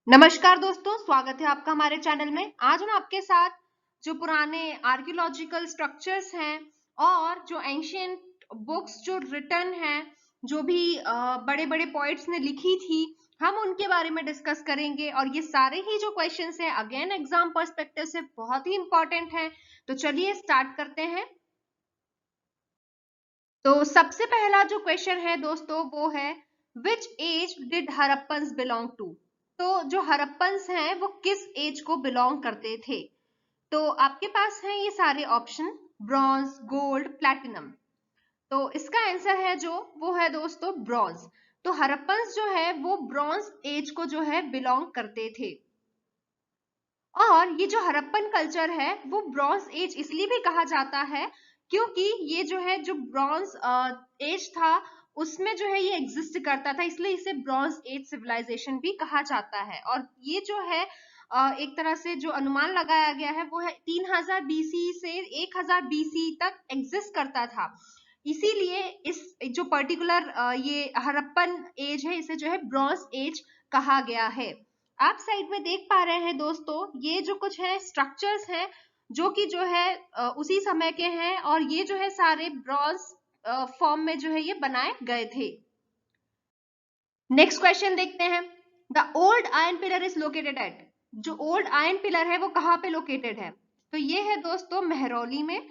नमस्कार दोस्तों, स्वागत है आपका हमारे चैनल में। आज हम आपके साथ जो पुराने आर्कियोलॉजिकल स्ट्रक्चर्स हैं और जो एंशियंट बुक्स जो रिटन हैं, जो भी बड़े बड़े पोइट्स ने लिखी थी, हम उनके बारे में डिस्कस करेंगे। और ये सारे ही जो क्वेश्चंस हैं अगेन एग्जाम पर्सपेक्टिव से बहुत ही इंपॉर्टेंट हैं। तो चलिए स्टार्ट करते हैं। तो सबसे पहला जो क्वेश्चन है दोस्तों वो है, which age did Harappans belong to. तो जो हड़प्पन्स हैं वो किस एज को बिलोंग करते थे। तो आपके पास है ये सारे ऑप्शन, ब्रॉन्ज, गोल्ड, प्लैटिनम। तो इसका आंसर है जो वो है दोस्तों ब्रॉन्ज। तो हड़प्पन्स जो है वो ब्रॉन्ज एज को जो है बिलोंग करते थे। और ये जो हड़प्पन कल्चर है वो ब्रॉन्ज एज इसलिए भी कहा जाता है क्योंकि ये जो है जो ब्रॉन्ज एज था उसमें जो है ये एग्जिस्ट करता था, इसलिए इसे ब्रॉन्ज एज सिविलाइजेशन भी कहा जाता है। और ये जो है एक तरह से जो अनुमान लगाया गया है वो है 3000 बीसी से 1000 बीसी तक एग्जिस्ट करता था। इसीलिए इस जो पर्टिकुलर ये हड़प्पन एज है इसे जो है ब्रॉन्ज एज कहा गया है। आप साइड में देख पा रहे हैं दोस्तों, ये जो कुछ है स्ट्रक्चर्स हैं जो कि जो है उसी समय के हैं, और ये जो है सारे ब्रॉन्ज फॉर्म में जो है ये बनाए गए थे। नेक्स्ट क्वेश्चन देखते हैं। The old iron pillar is located at. जो ओल्ड आयरन पिलर है वो कहाँ पे लोकेटेड है। तो ये है दोस्तों महरौली में,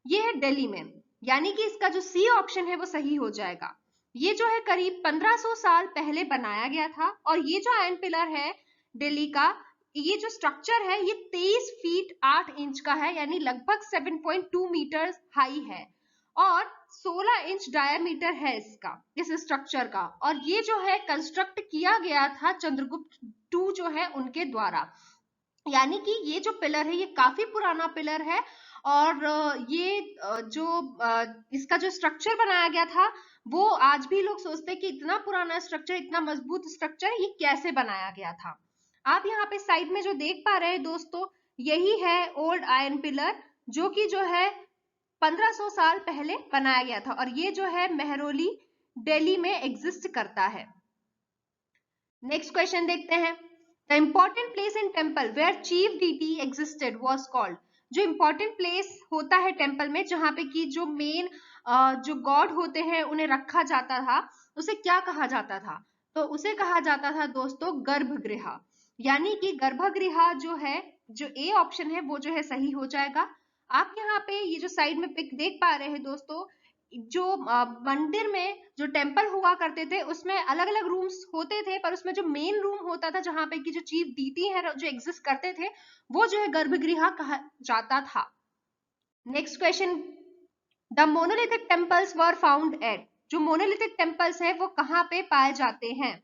ये है दिल्ली में। यानी कि इसका जो सी ऑप्शन है वो सही हो जाएगा। ये जो है करीब 1500 साल पहले बनाया गया था। और ये जो आयरन पिलर है दिल्ली का, ये जो स्ट्रक्चर है ये 23 फीट 8 इंच का है, यानी लगभग 7.2 मीटर हाई है। और 16 इंच डायमीटर है इसका, इस स्ट्रक्चर का। और ये जो है कंस्ट्रक्ट किया गया था चंद्रगुप्त टू जो है उनके द्वारा। यानी कि ये जो पिलर है ये काफी पुराना पिलर है। और ये जो इसका जो स्ट्रक्चर बनाया गया था वो आज भी लोग सोचते हैं कि इतना पुराना स्ट्रक्चर, इतना मजबूत स्ट्रक्चर ये कैसे बनाया गया था। आप यहाँ पे साइड में जो देख पा रहे हैं दोस्तों, यही है ओल्ड आयरन पिलर, जो कि जो है 1500 साल पहले बनाया गया था। और ये जो है महरौली दिल्ली में एग्जिस्ट करता है। नेक्स्ट क्वेश्चन देखते हैं। The important place in temple where chief deity existed was called. जो इम्पोर्टेंट प्लेस होता है टेम्पल में जहां पे कि जो मेन जो गॉड होते हैं उन्हें रखा जाता था, उसे क्या कहा जाता था। तो उसे कहा जाता था दोस्तों गर्भगृह। यानी कि गर्भगृह जो है, जो ए ऑप्शन है वो जो है सही हो जाएगा। आप यहाँ पे ये जो साइड में पिक देख पा रहे हैं दोस्तों, जो मंदिर में जो टेम्पल हुआ करते थे उसमें अलग अलग रूम्स होते थे, पर उसमें जो मेन रूम होता था जहां पे कि जो चीफ डीटी है जो एग्जिस्ट करते थे वो जो है गर्भगृह कहा जाता था। Next question. The monolithic temples were found at. जो मोनोलिथिक टेम्पल्स है वो कहाँ पे पाए जाते हैं।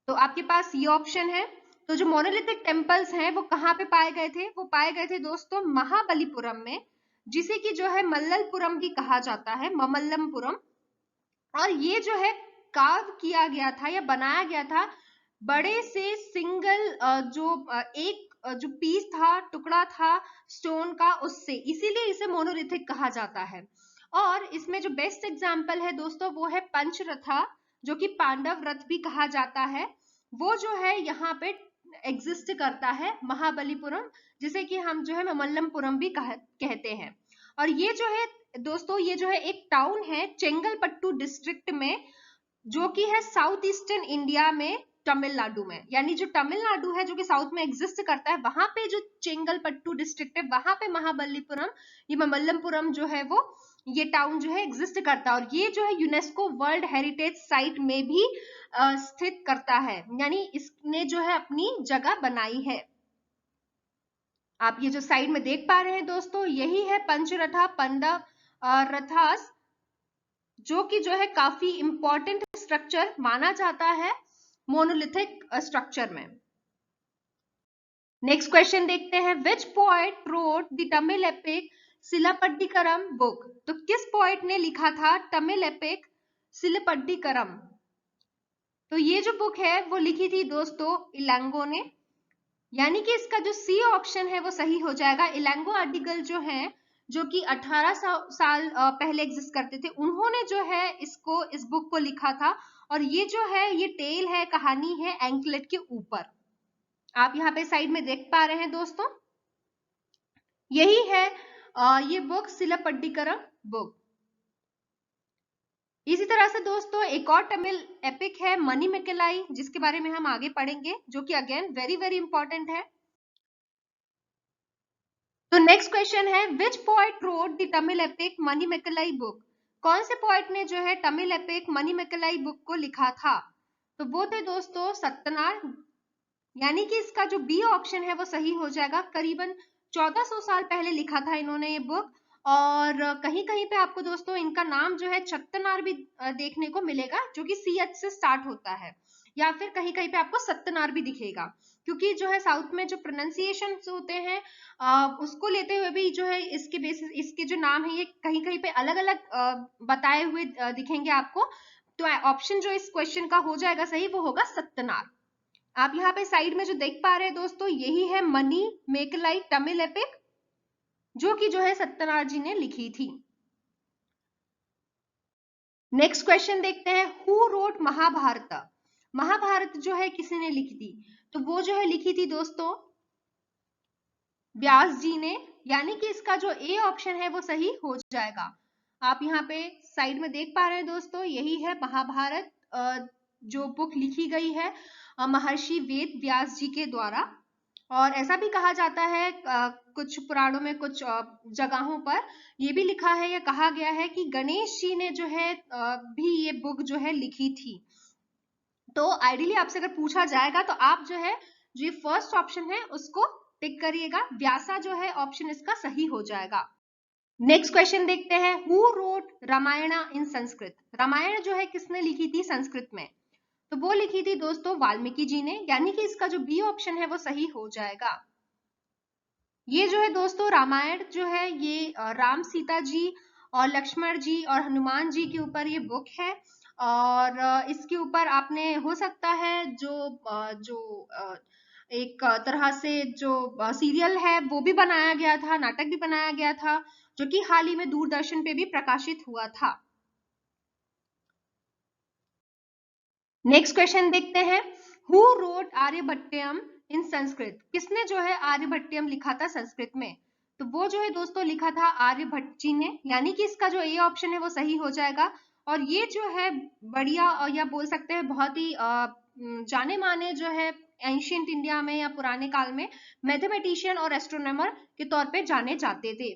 तो आपके पास ये ऑप्शन है। तो जो मोनोलिथिक टेम्पल्स हैं वो कहाँ पे पाए गए थे, वो पाए गए थे दोस्तों महाबलीपुरम में, जिसे कि जो है मल्ललपुरम भी कहा जाता है, ममल्लमपुरम। और ये जो है कार्व किया गया था या बनाया गया था बड़े से सिंगल जो पीस था, टुकड़ा था स्टोन का, उससे, इसीलिए इसे मोनोलिथिक कहा जाता है। और इसमें जो बेस्ट एग्जांपल है दोस्तों वो है पंचरथा, जो कि पांडव रथ भी कहा जाता है। वो जो है यहाँ पे एग्जिस्ट करता है महाबलीपुरम, जिसे कि हम जो है ममल्लमपुरम भी कहते हैं। और ये जो है दोस्तों, ये जो है एक टाउन है चेंगलपट्टू डिस्ट्रिक्ट में, जो कि है साउथ ईस्टर्न इंडिया में, तमिलनाडु में। यानी जो तमिलनाडु है जो कि साउथ में एग्जिस्ट करता है, वहां पे जो चेंगलपट्टू डिस्ट्रिक्ट है वहां पे महाबलीपुरम, ये ममल्लमपुरम जो है वो, ये टाउन जो है एग्जिस्ट करता है। और ये जो है यूनेस्को वर्ल्ड हेरिटेज साइट में भी स्थित करता है, यानी इसने जो है अपनी जगह बनाई है। आप ये जो साइड में देख पा रहे हैं दोस्तों, यही है पंचरथा पांडव रथास, जो कि जो है काफी इंपॉर्टेंट स्ट्रक्चर माना जाता है मोनोलिथिक स्ट्रक्चर में। नेक्स्ट क्वेश्चन देखते हैं। Which poet wrote the Tamil epic Silappatikaram book. तो किस पोएट ने लिखा था तमिल एपिक सिलापट्टिकरम। तो ये जो बुक है वो लिखी थी दोस्तों इलांगो ने। यानी कि इसका जो सी ऑप्शन है वो सही हो जाएगा। इलांगो अडिगल जो है, जो कि 1800 साल पहले एग्जिस्ट करते थे, उन्होंने जो है इस बुक को लिखा था। और ये जो है ये टेल है, कहानी है एंकलेट के ऊपर। आप यहाँ पे साइड में देख पा रहे हैं दोस्तों, यही है ये बुक सिलपट्टिकरम बुक। इसी तरह से दोस्तों एक और तमिल एपिक है मणिमेकलाई, जिसके बारे में हम आगे पढ़ेंगे, जो कि अगेन वेरी वेरी इंपॉर्टेंट है। तो नेक्स्ट क्वेश्चन है which poet wrote the Tamil epic Manimekalai book? कौन से पोएट ने जो है तमिल एपिक मणिमेकलाई बुक को लिखा था? तो वो थे दोस्तों सत्तनार, यानी कि इसका जो बी ऑप्शन है वो सही हो जाएगा। करीबन 1400 साल पहले लिखा था इन्होंने ये बुक। और कहीं कहीं पे आपको दोस्तों इनका नाम जो है चत्तनार भी देखने को मिलेगा, जो कि CH से स्टार्ट होता है, या फिर कहीं कहीं पे आपको सत्तनार भी दिखेगा, क्योंकि जो है साउथ में जो प्रोनाउंसिएशन होते हैं उसको लेते हुए भी जो है इसके बेसिस, इसके जो नाम है ये कहीं कहीं पे अलग अलग बताए हुए दिखेंगे आपको। तो ऑप्शन जो इस क्वेश्चन का हो जाएगा सही, वो होगा सत्तनार। आप यहाँ पे साइड में जो देख पा रहे हैं दोस्तों, यही है मणिमेकलाई तमिल एपिक, जो कि जो है सत्तनार जी ने लिखी थी। नेक्स्ट क्वेश्चन देखते हैं, हु रोट महाभारत? महाभारत जो है किसी ने लिखी थी? तो वो जो है लिखी थी दोस्तों व्यास जी ने, यानी कि इसका जो ए ऑप्शन है वो सही हो जाएगा। आप यहाँ पे साइड में देख पा रहे हैं दोस्तों, यही है महाभारत जो बुक लिखी गई है महर्षि वेद व्यास जी के द्वारा। और ऐसा भी कहा जाता है कुछ पुराणों में, कुछ जगहों पर ये भी लिखा है या कहा गया है कि गणेश जी ने जो है भी ये बुक जो है लिखी थी। तो आइडियली आपसे अगर पूछा जाएगा तो आप जो है जो फर्स्ट ऑप्शन है उसको टिक करिएगा, व्यासा जो है ऑप्शन इसका सही हो जाएगा। नेक्स्ट क्वेश्चन देखते हैं, हु रोट रामायणा इन संस्कृत? रामायण जो है किसने लिखी थी संस्कृत में? तो वो लिखी थी दोस्तों वाल्मीकि जी ने, यानी कि इसका जो बी ऑप्शन है वो सही हो जाएगा। ये जो है दोस्तों रामायण जो है ये राम सीता जी और लक्ष्मण जी और हनुमान जी के ऊपर ये बुक है। और इसके ऊपर आपने हो सकता है जो एक तरह से जो सीरियल है वो भी बनाया गया था, नाटक भी बनाया गया था, जो कि हाल ही में दूरदर्शन पे भी प्रकाशित हुआ था। नेक्स्ट क्वेश्चन देखते हैं, हु रोट आर्यभट्टयम इन संस्कृत? किसने जो है आर्यभट्टयम लिखा था संस्कृत में? तो वो जो है दोस्तों लिखा था आर्यभट्ट जी ने, यानी कि इसका जो ए ऑप्शन है वो सही हो जाएगा। और ये जो है बढ़िया या बोल सकते हैं बहुत ही जाने माने जो है एंशियंट इंडिया में या पुराने काल में मैथमेटिशियन और एस्ट्रोनॉमर के तौर पे जाने जाते थे।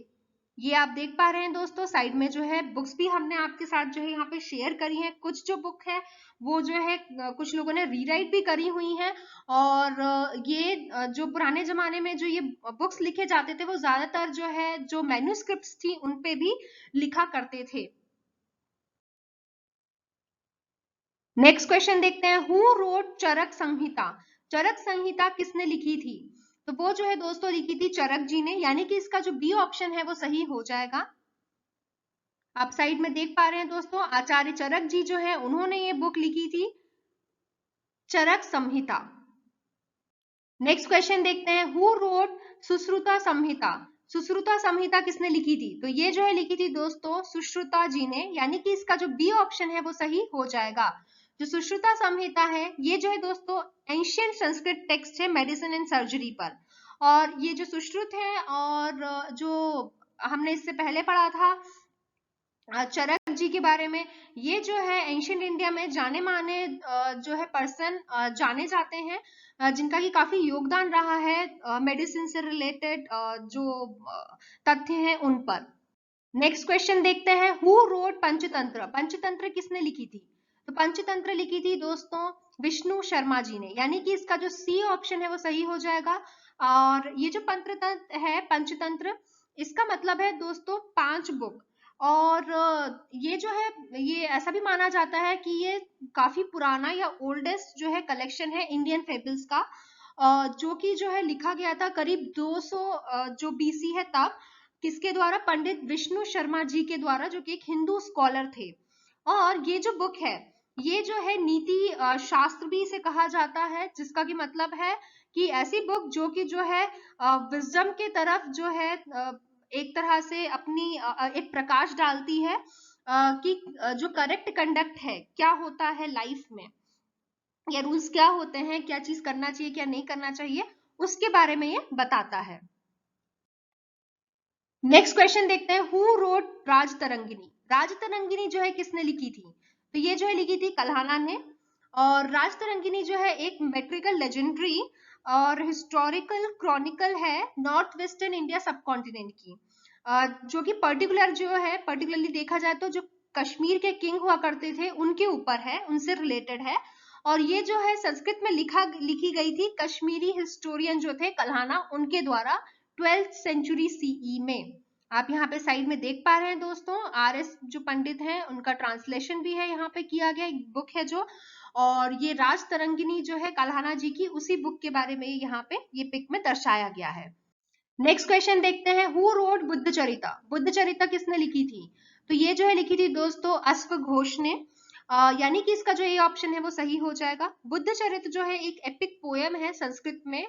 ये आप देख पा रहे हैं दोस्तों साइड में जो है बुक्स भी हमने आपके साथ जो है यहाँ पे शेयर करी हैं। कुछ जो बुक है वो जो है कुछ लोगों ने रीराइट भी करी हुई हैं। और ये जो पुराने जमाने में जो ये बुक्स लिखे जाते थे वो ज्यादातर जो है जो मैन्युस्क्रिप्ट्स थी उन पे भी लिखा करते थे। नेक्स्ट क्वेश्चन देखते हैं, हु रोट चरक संहिता? चरक संहिता किसने लिखी थी? तो वो जो है दोस्तों लिखी थी चरक जी ने, यानी कि इसका जो बी ऑप्शन है वो सही हो जाएगा। आप साइड में देख पा रहे हैं दोस्तों आचार्य चरक जी जो है उन्होंने ये बुक लिखी थी चरक संहिता। नेक्स्ट क्वेश्चन देखते हैं, हु रोट सुश्रुता संहिता? सुश्रुता संहिता किसने लिखी थी? तो ये जो है लिखी थी दोस्तों सुश्रुता जी ने, यानी कि इसका जो बी ऑप्शन है वो सही हो जाएगा। जो सुश्रुता संहिता है ये जो है दोस्तों एंशियंट संस्कृत टेक्स्ट है मेडिसिन एंड सर्जरी पर। और ये जो सुश्रुत है और जो हमने इससे पहले पढ़ा था चरक जी के बारे में, ये जो है एंशियंट इंडिया में जाने माने जो है पर्सन जाने जाते हैं जिनका कि काफी योगदान रहा है मेडिसिन से रिलेटेड जो तथ्य हैं उन पर। नेक्स्ट क्वेश्चन देखते हैं, हु रोट पंचतंत्र? पंचतंत्र किसने लिखी थी? तो पंचतंत्र लिखी थी दोस्तों विष्णु शर्मा जी ने, यानी कि इसका जो सी ऑप्शन है वो सही हो जाएगा। और ये जो पंचतंत्र है पंचतंत्र, इसका मतलब है दोस्तों 5 बुक। और ये जो है ये ऐसा भी माना जाता है कि ये काफी पुराना या ओल्डेस्ट जो है कलेक्शन है इंडियन फेबल्स का, जो कि जो है लिखा गया था करीब 200 जो BC है तब, किसके द्वारा? पंडित विष्णु शर्मा जी के द्वारा, जो कि एक हिंदू स्कॉलर थे। और ये जो बुक है ये जो है नीति शास्त्र भी इसे कहा जाता है, जिसका कि मतलब है कि ऐसी बुक जो कि जो है विजडम के तरफ जो है एक तरह से अपनी एक प्रकाश डालती है कि जो करेक्ट कंडक्ट है क्या होता है लाइफ में, या रूल्स क्या होते हैं, क्या चीज करना चाहिए क्या नहीं करना चाहिए, उसके बारे में ये बताता है। नेक्स्ट क्वेश्चन देखते हैं, हु रोट राजतरंगिनी। राजतरंगिनी जो है किसने लिखी थी, तो ये जो है लिखी थी कल्हाना ने। और राजतरंगिनी जो है एक मेट्रिकल लेजेंडरी और हिस्टोरिकल क्रॉनिकल है नॉर्थ वेस्टर्न इंडिया सब कॉन्टिनेंट की, जो कि पर्टिकुलरली देखा जाए तो जो कश्मीर के किंग हुआ करते थे उनके ऊपर है, उनसे रिलेटेड है। और ये जो है संस्कृत में लिखी गई थी कश्मीरी हिस्टोरियन जो थे कल्हाना, उनके द्वारा 12th सेंचुरी सीई में। आप यहाँ पे साइड में देख पा रहे हैं दोस्तों, आरएस जो पंडित हैं उनका ट्रांसलेशन भी है यहाँ पे किया गया, एक बुक है जो, और ये राजतरंगिनी जो है कल्हाना जी की, उसी बुक के बारे में यहाँ पे ये पिक में दर्शाया गया है। नेक्स्ट क्वेश्चन देखते हैं, हु रोट बुद्ध चरिता। बुद्ध चरिता किसने लिखी थी, तो ये जो है लिखी थी दोस्तों अश्व घोष ने। यानी कि इसका जो ये ऑप्शन है वो सही हो जाएगा। बुद्ध चरित्र जो है एक एपिक पोयम है संस्कृत में,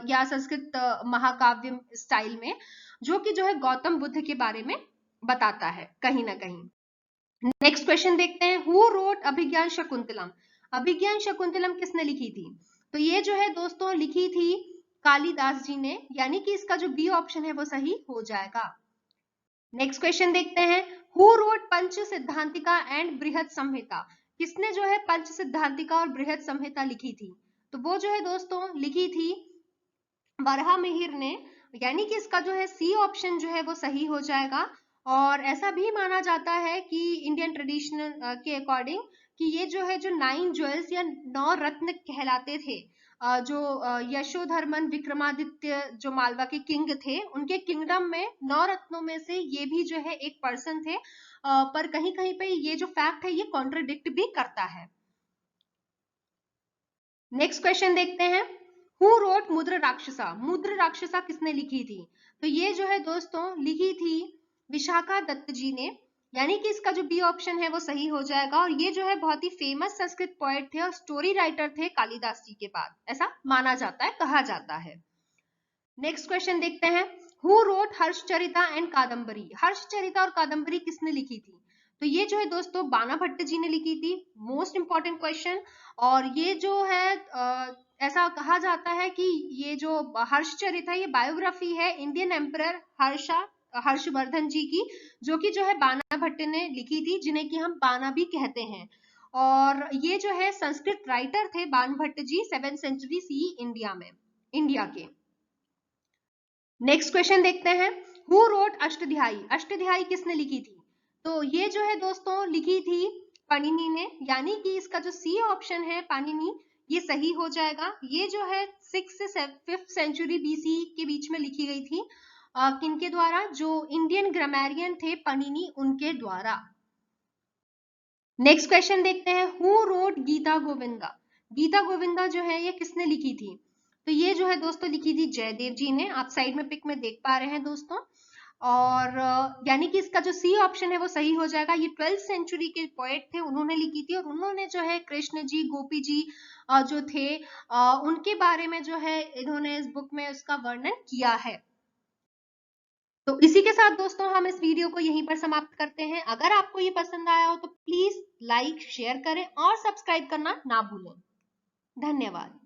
या संस्कृत महाकाव्य स्टाइल में, जो कि जो है गौतम बुद्ध के बारे में बताता है कहीं ना कहीं। नेक्स्ट क्वेश्चन देखते हैं, हु रोट अभिज्ञान शकुंतलम। अभिज्ञान शकुंतलम किसने लिखी थी, तो ये जो है दोस्तों लिखी थी कालिदास जी ने, यानी कि इसका जो बी ऑप्शन है वो सही हो जाएगा। नेक्स्ट क्वेश्चन देखते हैं, who wrote Panch Siddhantika and Brihat Samhita. किसने जो है पंच सिद्धांतिका और बृहत संहिता लिखी थी, तो वो जो है दोस्तों लिखी थी वराहमिहिर ने, यानी कि इसका जो है सी ऑप्शन जो है वो सही हो जाएगा। और ऐसा भी माना जाता है कि इंडियन ट्रेडिशनल के अकॉर्डिंग कि ये जो है जो 9 ज्वेल्स या 9 रत्न कहलाते थे, जो यशोधर्मन विक्रमादित्य जो मालवा के किंग थे, उनके किंगडम में 9 रत्नों में से ये भी जो है एक पर्सन थे। पर कहीं कहीं पे ये जो फैक्ट है ये कॉन्ट्रडिक्ट भी करता है। नेक्स्ट क्वेश्चन देखते हैं, हु रोट मुद्र राक्षसा। मुद्र राक्षसा किसने लिखी थी, तो ये जो है दोस्तों लिखी थी विशाखा दत्त जी ने, यानी कि इसका जो बी ऑप्शन है वो सही हो जाएगा। और ये जो है बहुत ही फेमस संस्कृत पोएट थे और स्टोरी राइटर थे कालिदास जी के बाद, ऐसा माना जाता है, कहा जाता है। नेक्स्ट क्वेश्चन देखते हैं, हु रोट हर्षचरिता एंड कादम्बरी। हर्षचरिता और कादम्बरी किसने लिखी थी, तो ये जो है दोस्तों बाणा भट्ट जी ने लिखी थी। Most important question. और ये जो है ऐसा कहा जाता है कि ये जो हर्षचरित है ये बायोग्राफी है इंडियन एम्परर हर्षवर्धन जी की, जो कि जो है बाणा भट्ट ने लिखी थी, जिन्हें कि हम बाणा भी कहते हैं। और ये जो है संस्कृत राइटर थे बाण Bhatt ji 7th century C India के। नेक्स्ट क्वेश्चन देखते हैं, हु रोट अष्टध्यायी। अष्टध्यायी किसने लिखी थी, तो ये जो है दोस्तों लिखी थी पाणिनि ने, यानी कि इसका जो सी ऑप्शन है पाणिनि ये सही हो जाएगा। ये जो है 6th से 5th सेंचुरी बीसी के बीच में लिखी गई थी, किनके द्वारा, जो इंडियन ग्रामेरियन थे पाणिनि उनके द्वारा। नेक्स्ट क्वेश्चन देखते हैं, हु रोट गीता गोविंदा। गीता गोविंदा जो है ये किसने लिखी थी, तो ये जो है दोस्तों लिखी थी जयदेव जी ने, आप साइड में पिक में देख पा रहे हैं दोस्तों। और यानी कि इसका जो सी ऑप्शन है वो सही हो जाएगा। ये 12th सेंचुरी के पोएट थे, उन्होंने लिखी थी। और उन्होंने जो है कृष्ण जी गोपी जी जो थे उनके बारे में जो है इन्होंने इस बुक में उसका वर्णन किया है। तो इसी के साथ दोस्तों हम इस वीडियो को यहीं पर समाप्त करते हैं। अगर आपको ये पसंद आया हो तो प्लीज लाइक शेयर करें और सब्सक्राइब करना ना भूलें। धन्यवाद।